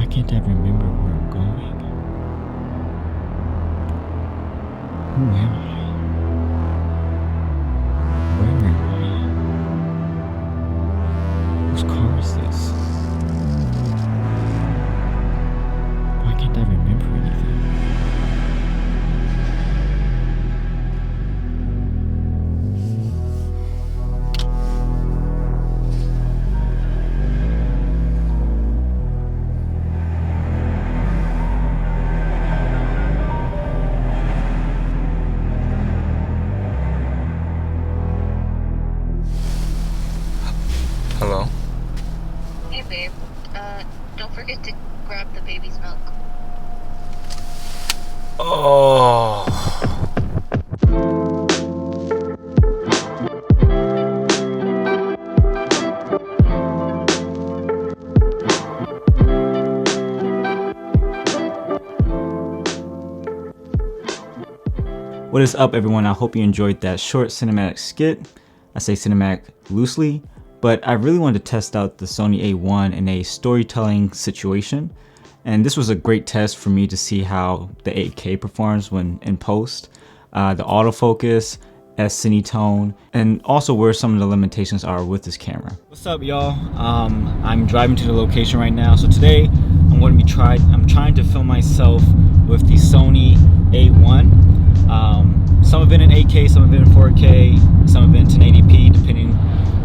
can't I remember where I'm going? Who am I? Where am I? Whose car is this? Why can't I remember anything? Hello? Hey babe, don't forget to grab the baby's milk. Oh. What is up, everyone? I hope you enjoyed that short cinematic skit. I say cinematic loosely, but I really wanted to test out the Sony A1 in a storytelling situation. And this was a great test for me to see how the 8K performs when in post, the autofocus, S-cinetone, and also where some of the limitations are with this camera. What's up, y'all? I'm driving to the location right now. So today I'm trying to film myself with the Sony A1. Some of it in 8K, some of it in 4K, some of it in 1080p, depending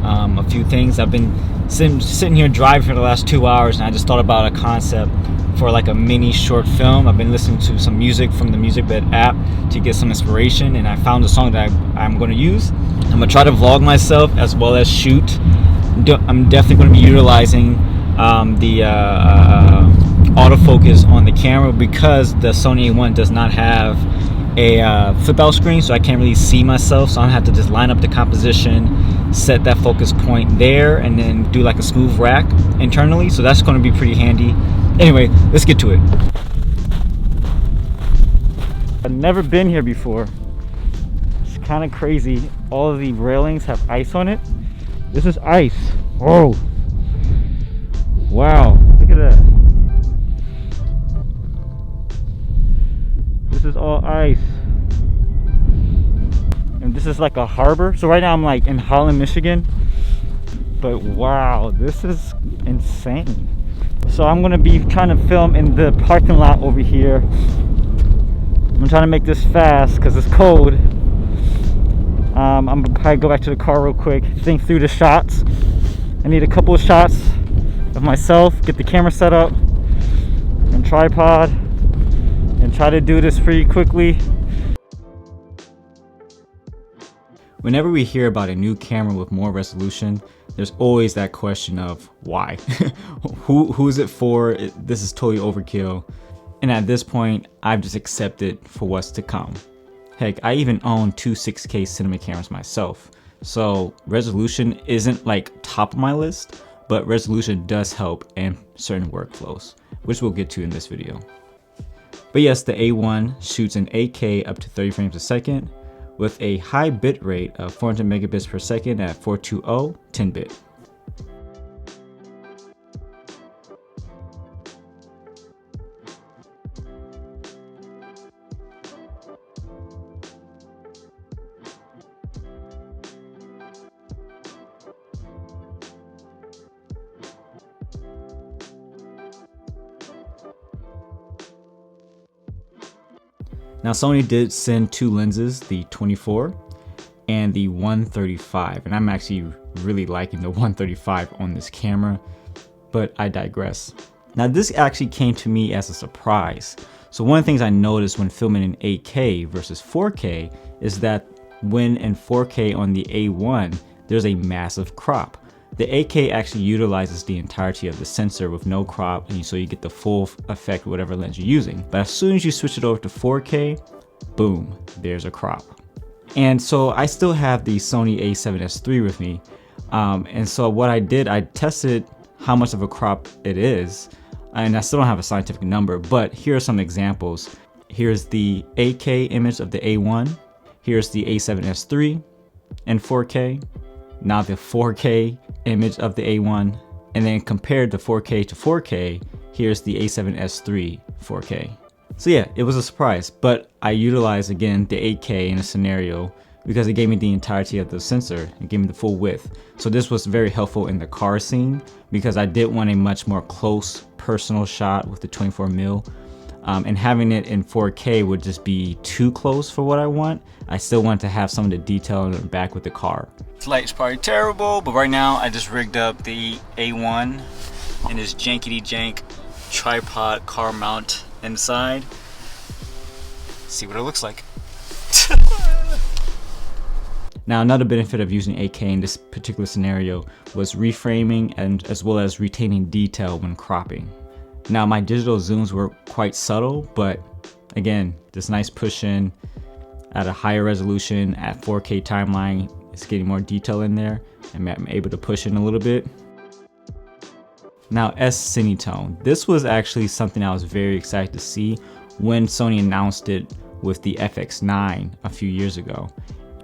a few things. I've been sitting here driving for the last 2 hours, and I just thought about a concept for like a mini short film. I've been listening to some music from the Music Bed app to get some inspiration, and I found a song that I'm going to use. I'm going to try to vlog myself as well as shoot. I'm definitely going to be utilizing the autofocus on the camera because the Sony A1 does not have a flip out screen, so I can't really see myself, so I have to just line up the composition, set that focus point there, and then do like a smooth rack internally. So that's going to be pretty handy. Anyway, let's get to it. I've never been here before. It's kind of crazy. All of the railings have ice on it. This is ice. Whoa, wow, look at that. This is all ice, and this is like a harbor. So right now I'm like in Holland, Michigan, but wow, this is insane. So I'm gonna be trying to film in the parking lot over here. I'm trying to make this fast because it's cold. I'm gonna probably go back to the car real quick, think through the shots. I need a couple of shots of myself, get the camera set up and tripod, and try to do this pretty quickly. Whenever we hear about a new camera with more resolution, there's always that question of why? Who is it for? This is totally overkill. And at this point, I've just accepted for what's to come. Heck, I even own two 6K cinema cameras myself. So resolution isn't like top of my list, but resolution does help in certain workflows, which we'll get to in this video. But yes, the A1 shoots in 8K up to 30 frames a second with a high bit rate of 400 megabits per second at 420 10-bit. Now Sony did send two lenses, the 24 and the 135, and I'm actually really liking the 135 on this camera, but I digress. Now this actually came to me as a surprise. So one of the things I noticed when filming in 8K versus 4K is that when in 4K on the A1, there's a massive crop. The 8K actually utilizes the entirety of the sensor with no crop, and so you get the full effect whatever lens you're using. But as soon as you switch it over to 4K, boom, there's a crop. And so I still have the Sony A7S III with me. And so what I did, I tested how much of a crop it is, and I still don't have a scientific number, but here are some examples. Here's the 8K image of the A1. Here's the A7S III in 4K. Now the 4K image of the A1, and then compared the 4K to 4K, here's the A7S III 4K. So yeah, it was a surprise, but I utilized again the 8K in a scenario because it gave me the entirety of the sensor. It gave me the full width. So this was very helpful in the car scene because I did want a much more close personal shot with the 24mm. And having it in 4K would just be too close for what I want. I still want to have some of the detail in the back with the car. This light's probably terrible, but right now I just rigged up the A1 and this jankety jank tripod car mount inside. See what it looks like. Now another benefit of using 8K in this particular scenario was reframing and as well as retaining detail when cropping. Now my digital zooms were quite subtle, but again, this nice push in at a higher resolution at 4K timeline is getting more detail in there, and I'm able to push in a little bit. Now S-cinetone. This was actually something I was very excited to see when Sony announced it with the FX9 a few years ago.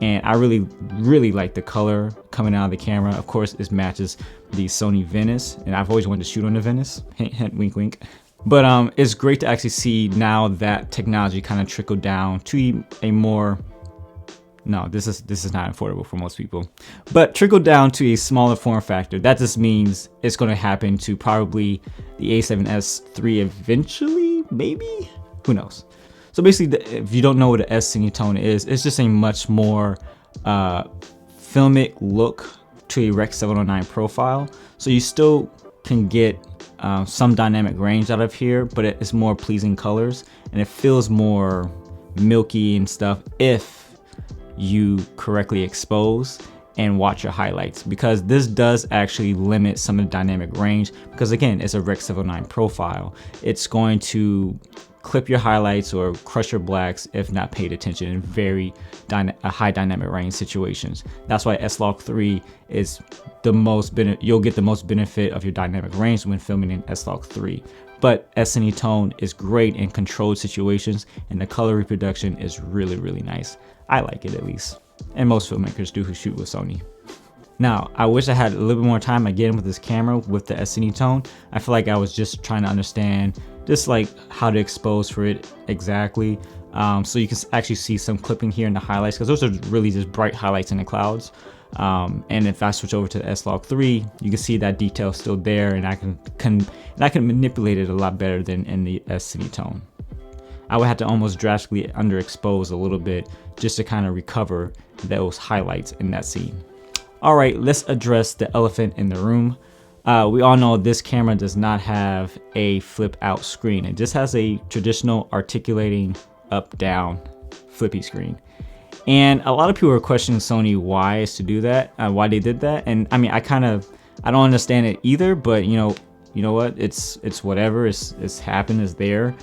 And I really like the color coming out of the camera. Of course, it matches the Sony Venice, and I've always wanted to shoot on the Venice. Hint, hint, wink, wink. But it's great to actually see now that technology kind of trickled down to a more, no, this is not affordable for most people, but trickled down to a smaller form factor. That just means it's going to happen to probably the A7S III eventually, maybe, who knows. So basically, if you don't know what an S-cinetone is, it's just a much more filmic look to a Rec 709 profile. So you still can get some dynamic range out of here, but it's more pleasing colors and it feels more milky and stuff if you correctly expose and watch your highlights, because this does actually limit some of the dynamic range because again, it's a Rec 709 profile. It's going to clip your highlights or crush your blacks if not paid attention in very high dynamic range situations. That's why S-Log3 is the most you'll get the most benefit of your dynamic range when filming in S-Log3. But S-cinetone is great in controlled situations, and the color reproduction is really nice. I like it, at least, and most filmmakers do who shoot with Sony. Now, I wish I had a little bit more time again with this camera with the S-cinetone. I feel like I was just trying to understand just like how to expose for it exactly. So you can actually see some clipping here in the highlights, because those are really just bright highlights in the clouds. And if I switch over to the S-Log3, you can see that detail still there, and I can manipulate it a lot better than in the S-cinetone. I would have to almost drastically underexpose a little bit just to kind of recover those highlights in that scene. All right, let's address the elephant in the room. We all know this camera does not have a flip out screen. It just has a traditional articulating up down flippy screen. And a lot of people are questioning Sony why is to do that, why they did that. And I mean, I don't understand it either, but you know what? It's whatever, it's happened, it's there.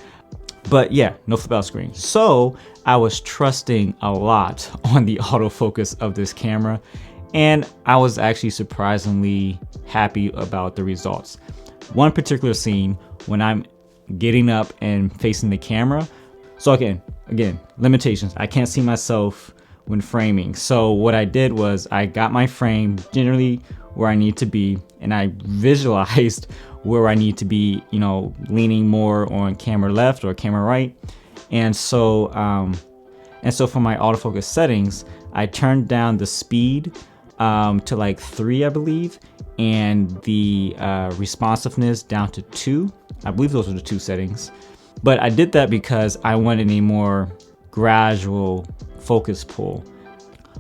But yeah, no flip out screen. So I was trusting a lot on the autofocus of this camera, and I was actually surprisingly happy about the results. One particular scene when I'm getting up and facing the camera. So again, limitations. I can't see myself when framing. So what I did was I got my frame generally where I need to be, and I visualized where I need to be, leaning more on camera left or camera right. And so for my autofocus settings, I turned down the speed to like 3, I believe, and the responsiveness down to 2. I believe those were the 2 settings. But I did that because I wanted a more gradual focus pull.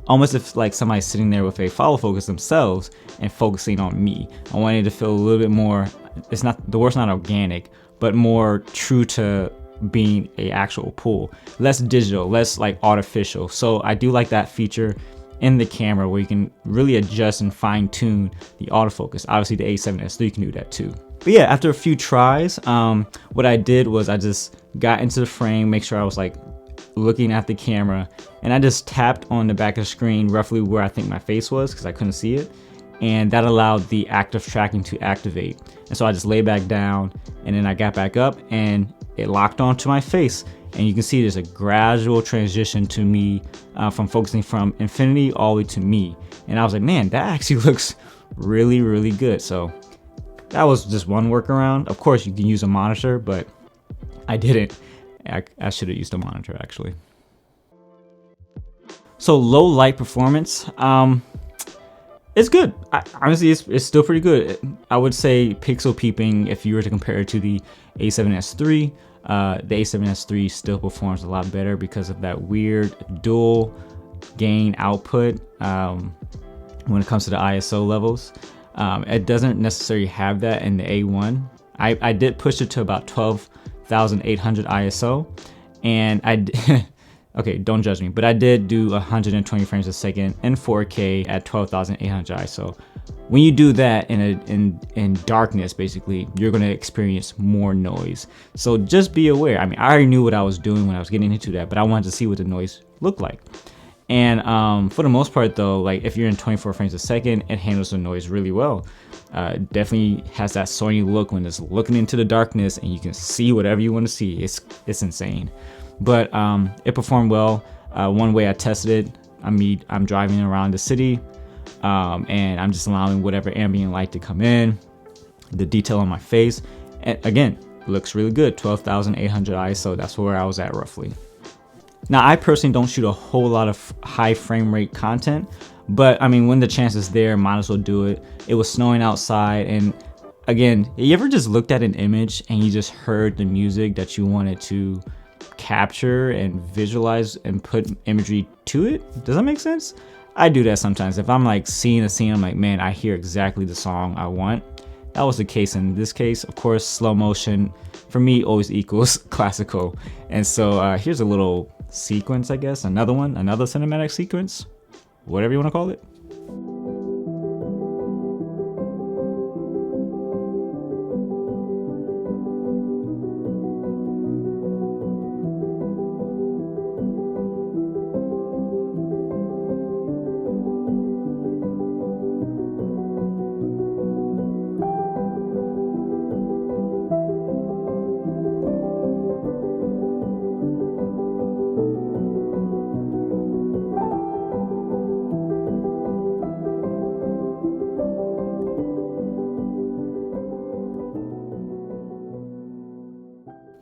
Almost if like somebody's sitting there with a follow focus themselves and focusing on me. I wanted to feel a little bit more, the word's not organic, but more true to being a actual pull. Less digital, less like artificial. So I do like that feature in the camera where you can really adjust and fine tune the autofocus. Obviously the A7S III can do that too. But yeah, after a few tries, what I did was I just got into the frame, make sure I was like looking at the camera, and I just tapped on the back of the screen roughly where I think my face was because I couldn't see it, and that allowed the active tracking to activate. And so I just lay back down, and then I got back up and it locked onto my face, and you can see there's a gradual transition to me from focusing from infinity all the way to me, and I was like, man, that actually looks really good. So that was just one workaround. Of course, you can use a monitor, but I didn't. I should have used a monitor actually. So low light performance, it's good. Honestly, it's still pretty good. I would say pixel peeping, if you were to compare it to the A7S III, the A7S III still performs a lot better because of that weird dual gain output when it comes to the ISO levels. It doesn't necessarily have that in the A1. I did push it to about 12,800 ISO, and okay, don't judge me, but I did do 120 frames a second in 4K at 12,800 ISO. When you do that in darkness, basically, you're gonna experience more noise. So just be aware. I mean, I already knew what I was doing when I was getting into that, but I wanted to see what the noise looked like. And for the most part though, like if you're in 24 frames a second, it handles the noise really well. Definitely has that Sony look when it's looking into the darkness and you can see whatever you want to see. It's insane. But it performed well. One way I tested it, I'm driving around the city and I'm just allowing whatever ambient light to come in, the detail on my face, and again, looks really good. 12,800 ISO, that's where I was at roughly. Now, I personally don't shoot a whole lot of high frame rate content, but I mean, when the chance is there, might as well do it. It was snowing outside, and again, you ever just looked at an image and you just heard the music that you wanted to capture and visualize and put imagery to it? Does that make sense? I do that sometimes. If I'm like seeing a scene, I'm like, man, I hear exactly the song I want. That was the case in this case. Of course, slow motion for me always equals classical. And so here's a little sequence, I guess, another cinematic sequence, whatever you want to call it.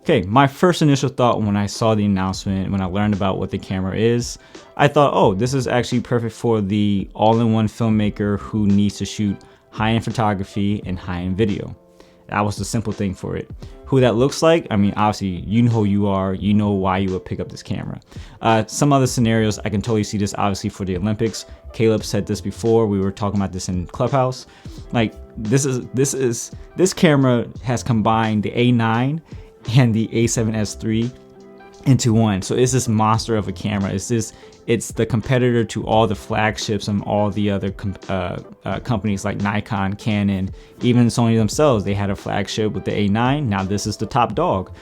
Okay, my first initial thought when I saw the announcement, when I learned about what the camera is, I thought, oh, this is actually perfect for the all-in-one filmmaker who needs to shoot high-end photography and high-end video. That was the simple thing for it. Who that looks like, I mean, obviously, you know who you are, you know why you would pick up this camera. Some other scenarios, I can totally see this obviously for the Olympics. Caleb said this before, we were talking about this in Clubhouse. Like, this camera has combined the A9 and the A7S III into one. So it's this monster of a camera. It's the competitor to all the flagships and all the other companies like Nikon, Canon, even Sony themselves. They had a flagship with the A9. Now this is the top dog.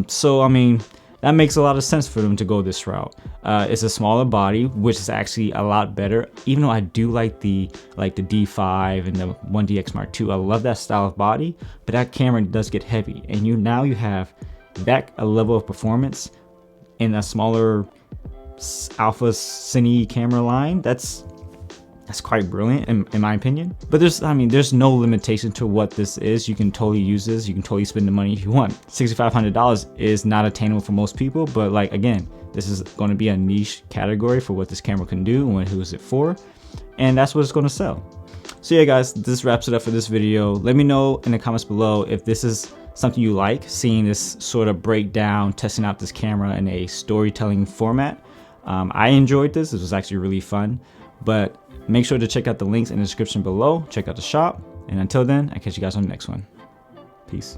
So I mean, that makes a lot of sense for them to go this route. It's a smaller body, which is actually a lot better. Even though I do like the D5 and the 1DX Mark II, I love that style of body, but that camera does get heavy, and now you have that a level of performance in a smaller Alpha Cine camera line. That's quite brilliant in my opinion. But there's no limitation to what this is. You can totally use this. You can totally spend the money if you want. $6,500 is not attainable for most people, but like, again, this is going to be a niche category for what this camera can do and who is it for, and that's what it's going to sell. So yeah, guys, this wraps it up for this video. Let me know in the comments below if this is something you like, seeing this sort of breakdown, testing out this camera in a storytelling format. I enjoyed this. This was actually really fun. But make sure to check out the links in the description below. Check out the shop. And until then, I'll catch you guys on the next one. Peace.